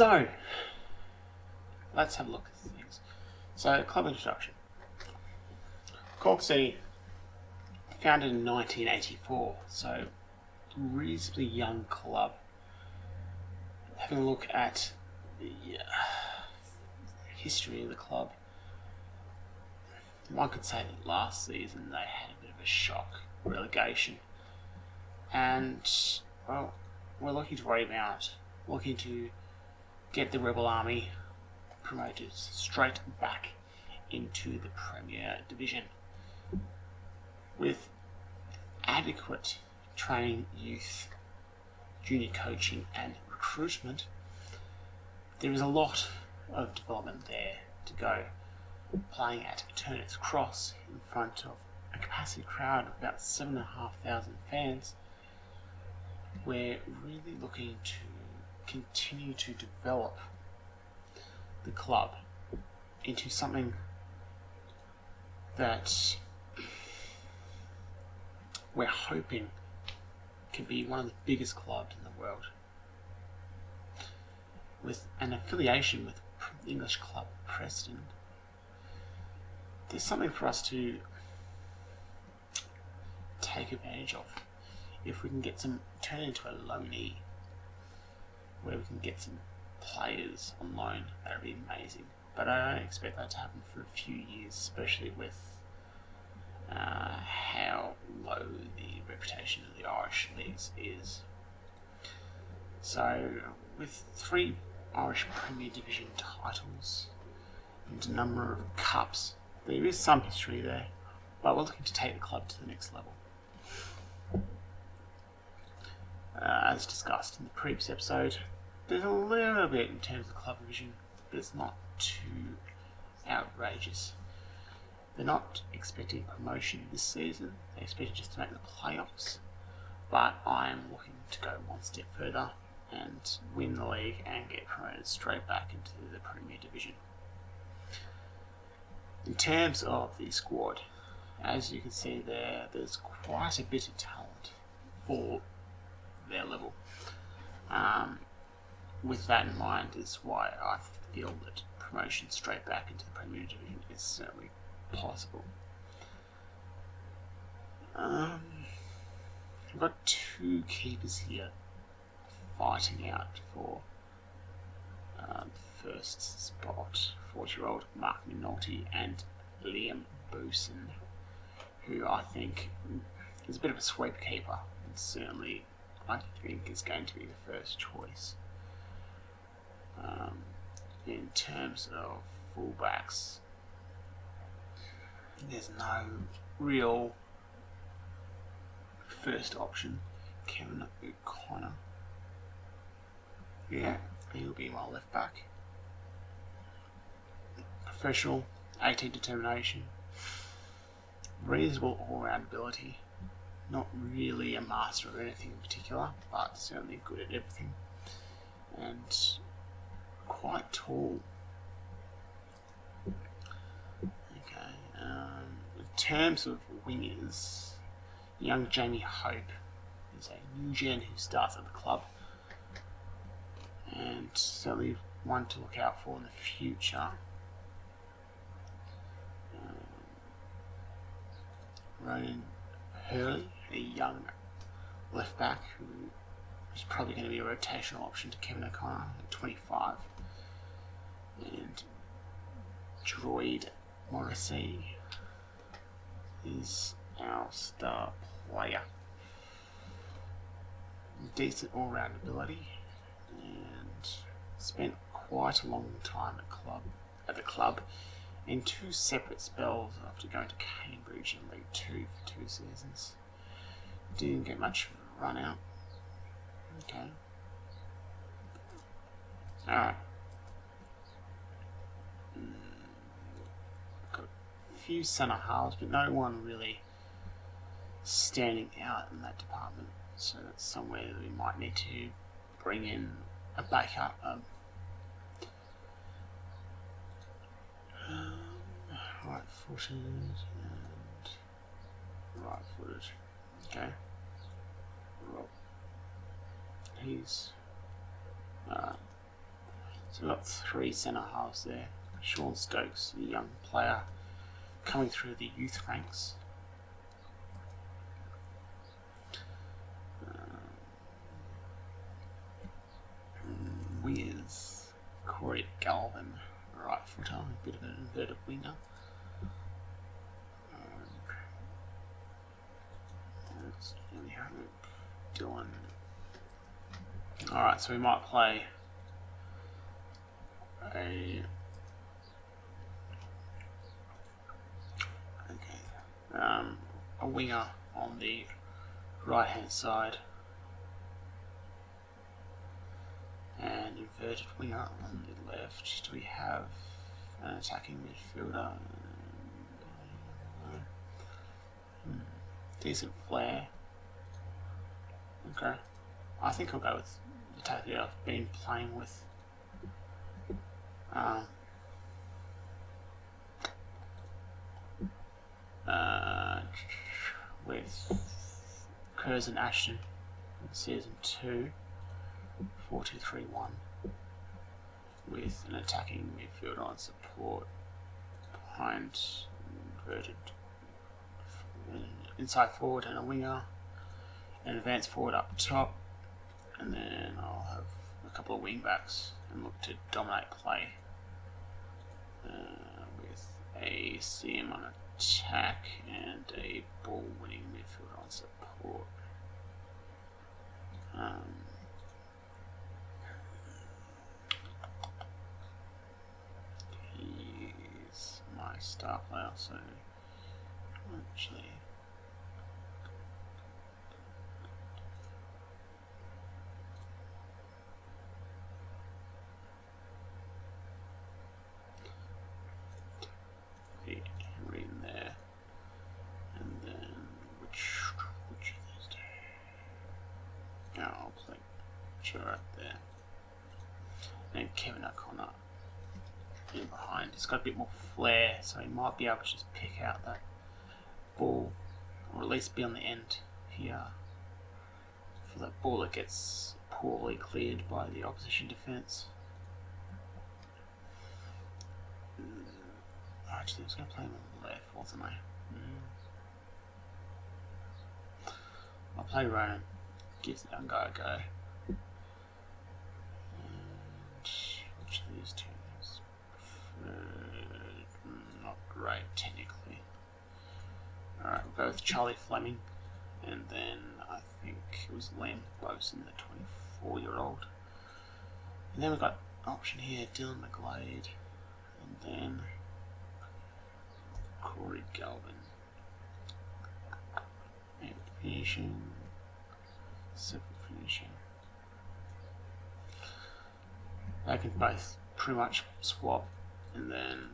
So, let's have a look at things. So, club introduction. Cork City, founded in 1984, so a reasonably young club. Having a look at the history of the club, one could say that last season they had a bit of a shock relegation, and well, we're looking to rebound, looking to get the Rebel Army promoted straight back into the Premier Division with adequate training, youth, junior coaching and recruitment. There is a lot of development there to go. Playing at Turners Cross in front of a capacity crowd of about 7,500 fans, we're really looking to continue to develop the club into something that we're hoping can be one of the biggest clubs in the world, with an affiliation with English club Preston. There's something for us to take advantage of. If we can turn into a loanee, where we can get some players on loan, that would be amazing. But I don't expect that to happen for a few years, especially with how low the reputation of the Irish leagues is. So, with 3 Irish Premier Division titles and a number of cups, there is some history there, but we're looking to take the club to the next level. As discussed in the previous episode, there's a little bit in terms of club division, but it's not too outrageous. They're not expecting promotion this season, they're expecting just to make the playoffs, but I'm looking to go one step further and win the league and get promoted straight back into the Premier Division. In terms of the squad, as you can see there's quite a bit of talent for their level. With that in mind is why I feel that promotion straight back into the Premier Division is certainly possible. We've got 2 keepers here fighting out for the first spot. 40-year-old Mark Minotti and Liam Booson, who I think is a bit of a sweep keeper, and certainly I think is going to be the first choice. In terms of fullbacks, there's no real first option. Kevin O'Connor, yeah, he'll be my left back. Professional, 18 determination, reasonable all-round ability, not really a master of anything in particular, but certainly good at everything, and quite tall. Okay, in terms of wingers, young Jamie Hope is a new gen who starts at the club, and certainly one to look out for in the future. Ronan Hurley, a young left back who is probably going to be a rotational option to Kevin O'Connor at 25. And Droid Morrissey is our star player. Decent all-round ability, and spent quite a long time at the club in 2 separate spells after going to Cambridge in League 2 for 2 seasons. Didn't get much of a run out. Okay. Alright. Got a few centre halves, but no one really standing out in that department. So that's somewhere that we might need to bring in a backup. Right-footed and right-footed. Okay. Well, he's So we've got 3 centre halves there. Sean Stokes, the young player coming through the youth ranks. Wingers, Corey Galvin, right footer, a bit of an inverted winger. Dylan. Alright, so we might play a winger on the right hand side and inverted winger on the left. Do we have an attacking midfielder? Decent flair. Okay. I think I'll go with the tactic I've been playing with. With Curzon Ashton in season 2, 4-2-3-1, with an attacking midfielder on support behind inverted inside forward and a winger, an advanced forward up top, and then I'll have a couple of wing backs and look to dominate play with a CM on attack and a ball winning midfielder on support. He's my star player, so actually Henry in there, and then which of these two? No, I'll play Gerard there, and Kevin O'Connor in behind. He's got a bit more flair, so he might be able to just pick out that ball, or at least be on the end here for that ball that gets poorly cleared by the opposition defence. Actually, I was going to play him on the left, wasn't I? I'll play Ronan. Give the young guy a go. And which of these two is not great technically. Alright, we'll go with Charlie Fleming, and then I think it was Liam Boson, the 24-year-old. And then we've got option here, Dylan McGlade, and then Corey Galvin. And finishing, simple finishing. They can both pretty much swap, and then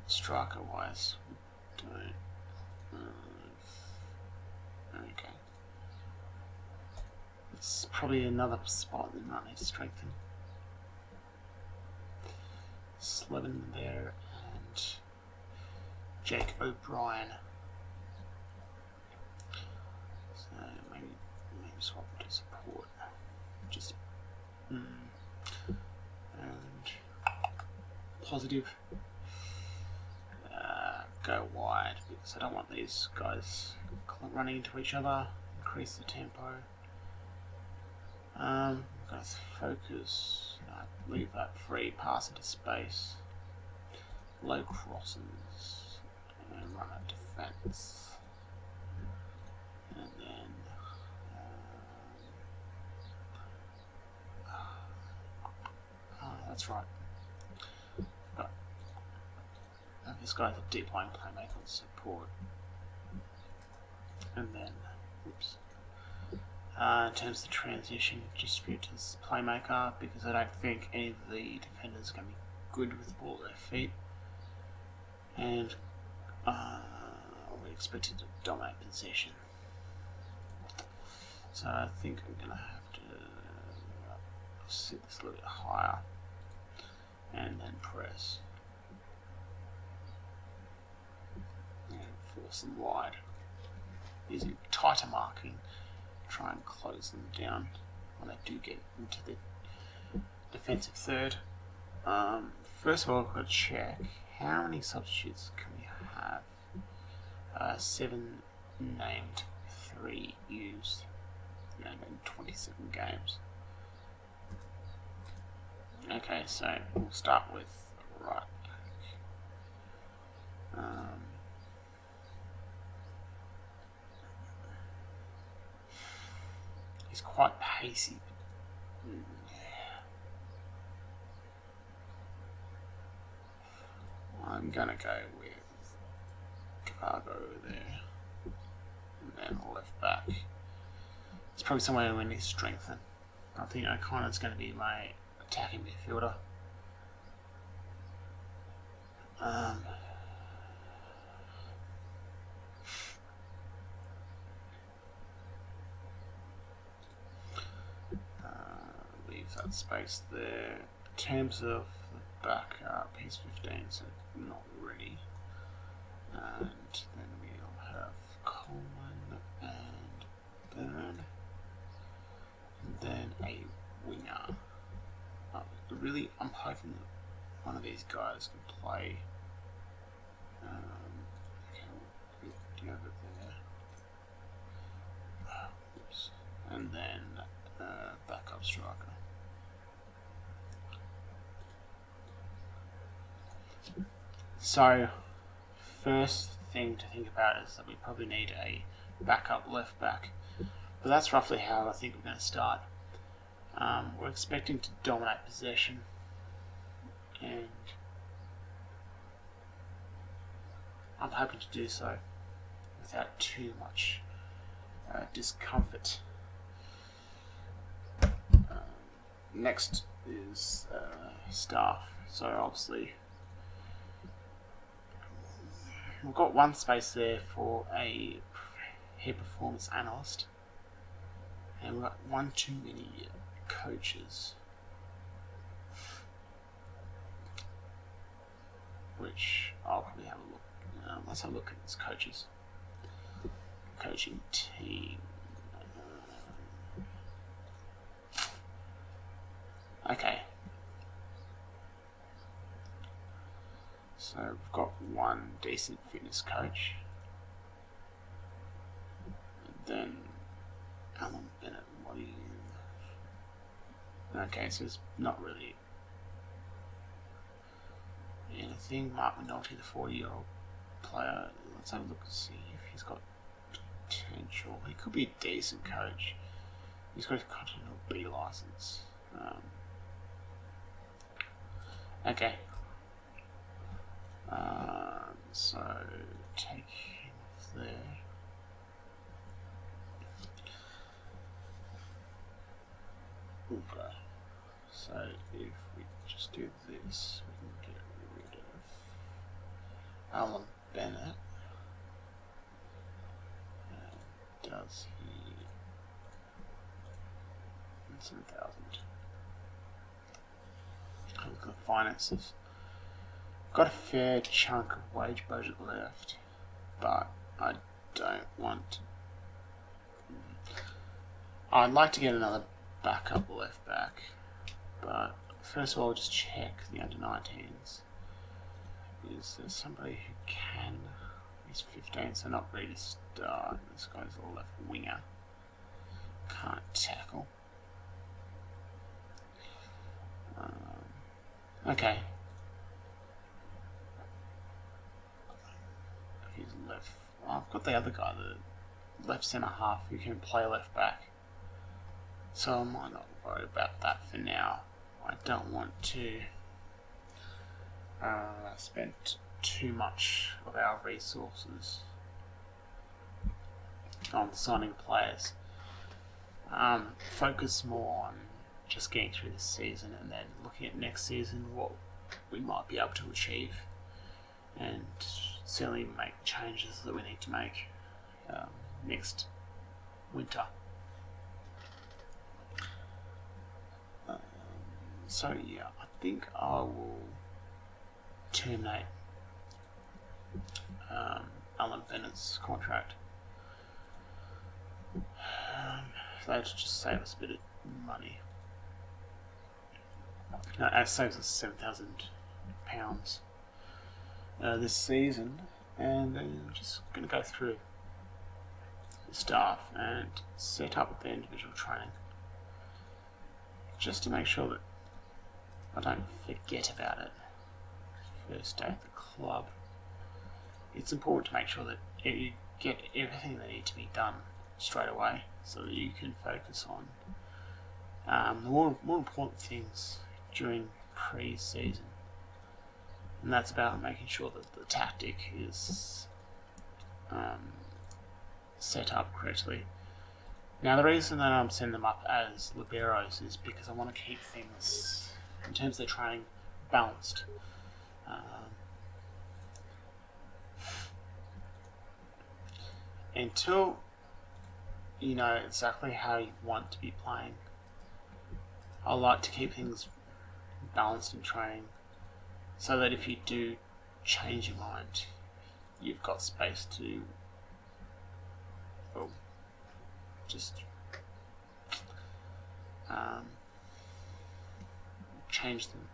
striker wise, we don't. Okay. It's probably another spot that might need to strengthen. Slevin there and Jake O'Brien. So maybe swap to support. Just and positive. Go wide because I don't want these guys running into each other. Increase the tempo. Going to focus. Leave that free, pass into space. Low crosses and run a defense. And then that's right. This guy's a deep line playmaker with support. And then, oops. In terms of the transition, distribute to this playmaker because I don't think any of the defenders are going to be good with the ball at their feet. And we expected to dominate possession. So I think I'm going to have to sit this a little bit higher and then press. And force them wide. Using tighter marking, try and close them down when they do get into the defensive third. First of all, I've got to check how many substitutes can we have. 7 named, 3 used, and then 27 games. Okay, so we'll start with right. He's quite pacey. I'm gonna go with Cargo over there, and then left back. It's probably somewhere we need to strengthen. I think O'Connor's going to be my attacking midfielder. Leave that space there. In terms of the backup, he's 15, so not ready. And then we'll have Coleman and Byrne. And then a winger. Really, I'm hoping that one of these guys can play. Okay, we'll put the over there. Oops. And then backup striker. So, first thing to think about is that we probably need a backup left back. But that's roughly how I think we're going to start. We're expecting to dominate possession, and I'm hoping to do so without too much discomfort. Next is staff. So obviously we've got one space there for a head performance analyst, and we've got one too many coaches, which I'll probably have a look. Let's have a look at these coaches. Coaching team. Okay. So we've got one decent fitness coach. And then Alan Bennett, what do you... Okay, so it's not really anything. Mark McNulty, the 40-year-old player. Let's have a look and see if he's got potential. He could be a decent coach. He's got a Continental B license. Okay. So take him off there. Okay. So if we just do this, we can get rid of Alan Bennett. Does he... 7,000. Look at the finances. Got a fair chunk of wage budget left, but I don't want... I'd like to get another backup left back, but first of all, just check the under-19s. Is there somebody who can? He's 15, so not ready to start. This guy's a left winger. Can't tackle. Okay. He's left. Oh, I've got the other guy, the left centre half, who can play left back. So I might not worry about that for now. I don't want to spend too much of our resources on signing players. Focus more on just getting through this season and then looking at next season, what we might be able to achieve, and certainly make changes that we need to make next winter. So yeah, I think I will terminate Alan Bennett's contract. That'll just save us a bit of money. It saves us £7,000 this season, and then we're just going to go through the staff and set up the individual training, just to make sure that I don't forget about it. First day at the club, it's important to make sure that you get everything that needs to be done straight away, so that you can focus on the more important things during pre-season, and that's about making sure that the tactic is set up correctly. Now, the reason that I'm setting them up as liberos is because I want to keep things, in terms of their training, balanced. Until you know exactly how you want to be playing, I like to keep things balanced in training, so that if you do change your mind, you've got space to just change them.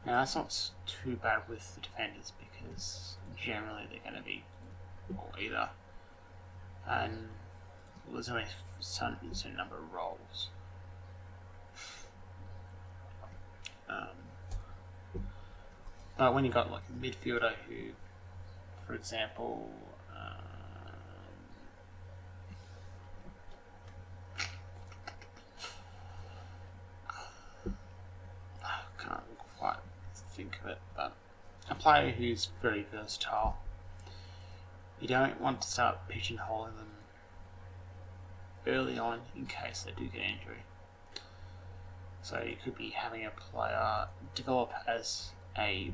Now, that's not too bad with the defenders, because generally they're going to be either, and there's only a certain number of roles. But when you've got like a midfielder who, for example, I can't quite think of it, but a player who's very versatile, you don't want to start pigeonholing them early on in case they do get injury. So you could be having a player develop as a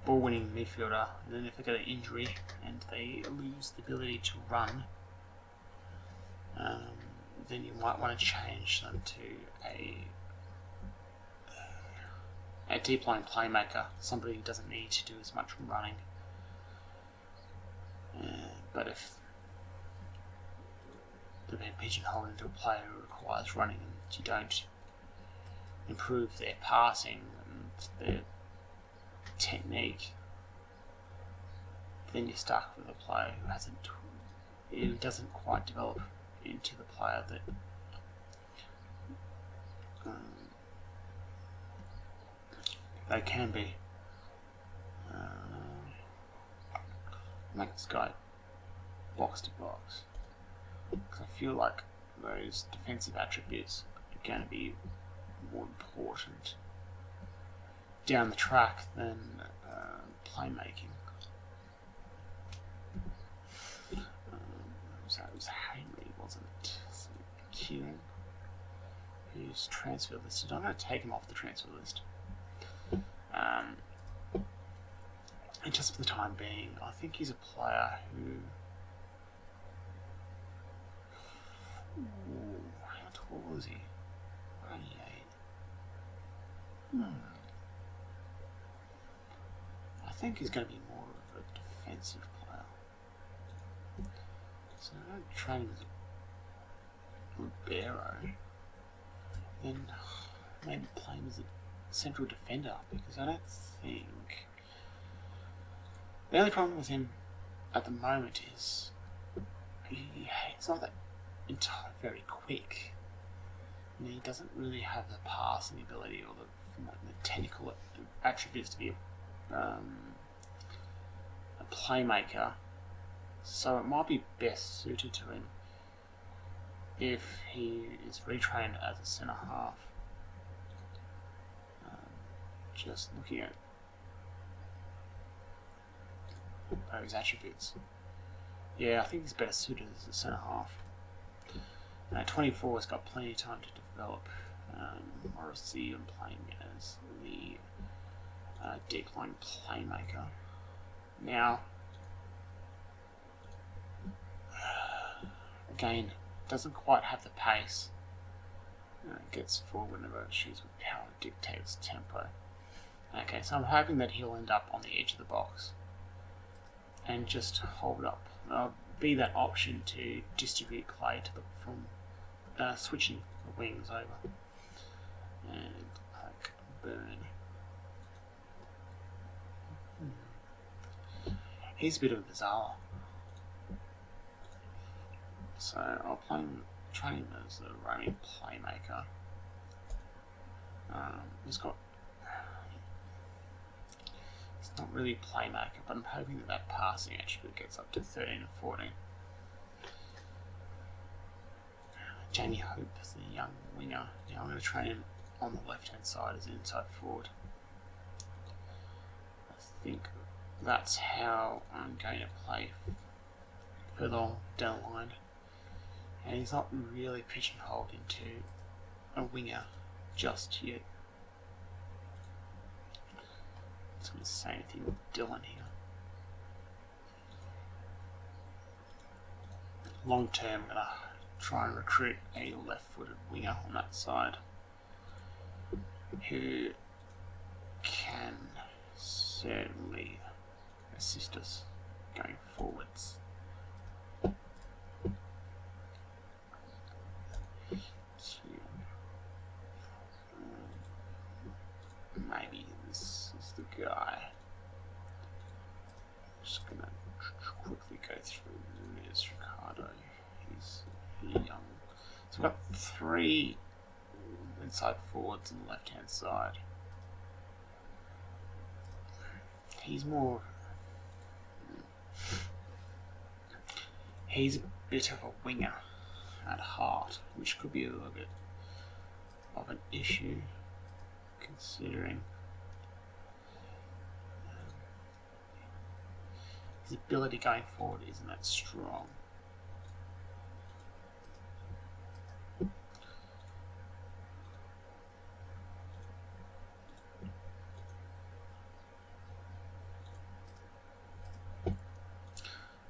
ball-winning midfielder, and then if they get an injury and they lose the ability to run, then you might want to change them to a deep line playmaker, somebody who doesn't need to do as much running. But if they've been pigeonholed into a player who requires running, and you don't improve their passing and their technique, then you're stuck with a player who doesn't quite develop into the player that they can be. Make this guy box to box, because I feel like those defensive attributes are going to be more important down the track than playmaking. So it was Henry, wasn't it? So Kieran, who's transfer listed. I'm going to take him off the transfer list. And just for the time being, I think he's a player who... how tall was he? 28. I think he's going to be more of a defensive player. So I don't train him as a libero. Then maybe play him as a central defender, because I don't think... The only problem with him at the moment is he's not that entirely very quick. He doesn't really have the passing ability or the technical attributes to be a playmaker. So it might be best suited to him if he is retrained as a centre half. Just looking at those attributes. Yeah, I think he's better suited as a centre half. 24 has got plenty of time to develop. Or see him playing as the deep line playmaker. Now, again, doesn't quite have the pace. Gets forward whenever it shoots with power, dictates tempo. Okay, so I'm hoping that he'll end up on the edge of the box and just hold up. Be that option to distribute play to from switching the wings over. And Burn. He's a bit of a bizarre. So I'll train him as a roaming playmaker. He's not really playmaker, but I'm hoping that passing attribute gets up to 13 and 14. Jamie Hope is the young winger. Now I'm going to train him on the left hand side as an inside forward. I think that's how I'm going to play further on down the line. And he's not really pigeonholed into a winger just yet. It's going to say anything with Dylan here. Long term, I'm going to try and recruit a left-footed winger on that side who can certainly assist us going forwards. Maybe this is the guy. Just gonna quickly go through Luis Ricardo. He's young. So we've got 3 inside forwards on the left hand side. He's a bit of a winger at heart, which could be a little bit of an issue considering his ability going forward isn't that strong.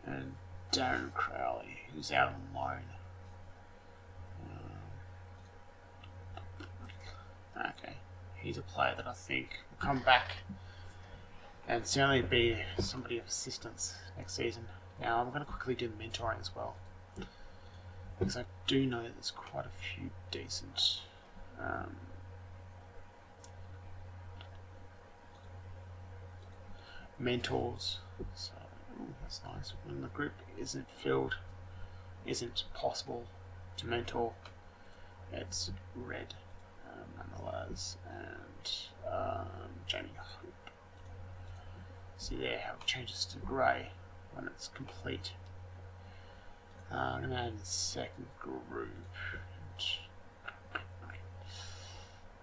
And Darren Crowley, who's out on loan. Okay, he's a player that I think will come back and certainly be somebody of assistance next season. Now I'm going to quickly do the mentoring as well, because I do know that there's quite a few decent mentors. So that's nice. When the group isn't possible to mentor, it's red nonetheless. And Jamie Hope. See there how it changes to grey when it's complete. And then the second group.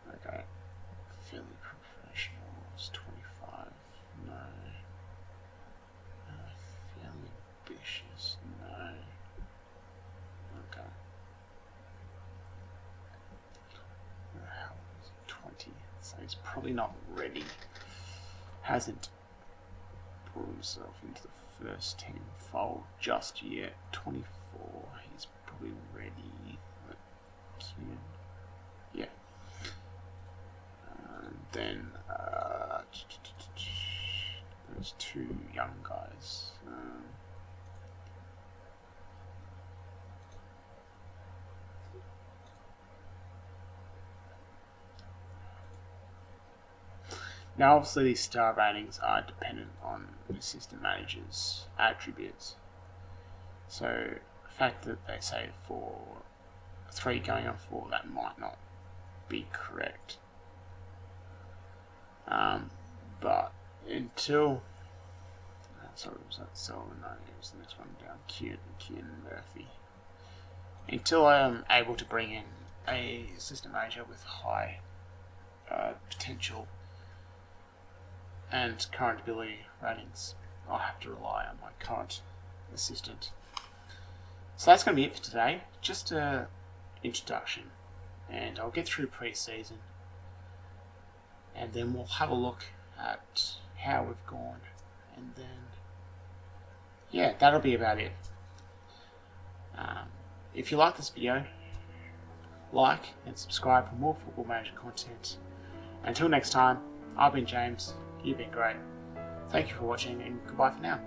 Okay. Fairly professionals, 25. No. Fairly ambitious. No. Okay. How is it? 20. So he's probably not ready. Hasn't brought himself into the first team fold just yet. 24. He's probably ready. Yeah. And then there's 2 young guys. Now obviously these star ratings are dependent on the assistant manager's attributes. So the fact that they say 3 going on 4, that might not be correct. But until sorry, was that so? No, it was the next one down. Kieran Murphy. Until I am able to bring in a assistant manager with high potential and current ability ratings, I'll have to rely on my current assistant. So that's going to be it for today. Just an introduction, and I'll get through pre-season, and then we'll have a look at how we've gone, and then yeah, that'll be about it. If you like this video, like and subscribe for more Football Manager content. Until next time, I've been James, you've been great. Thank you for watching, and goodbye for now.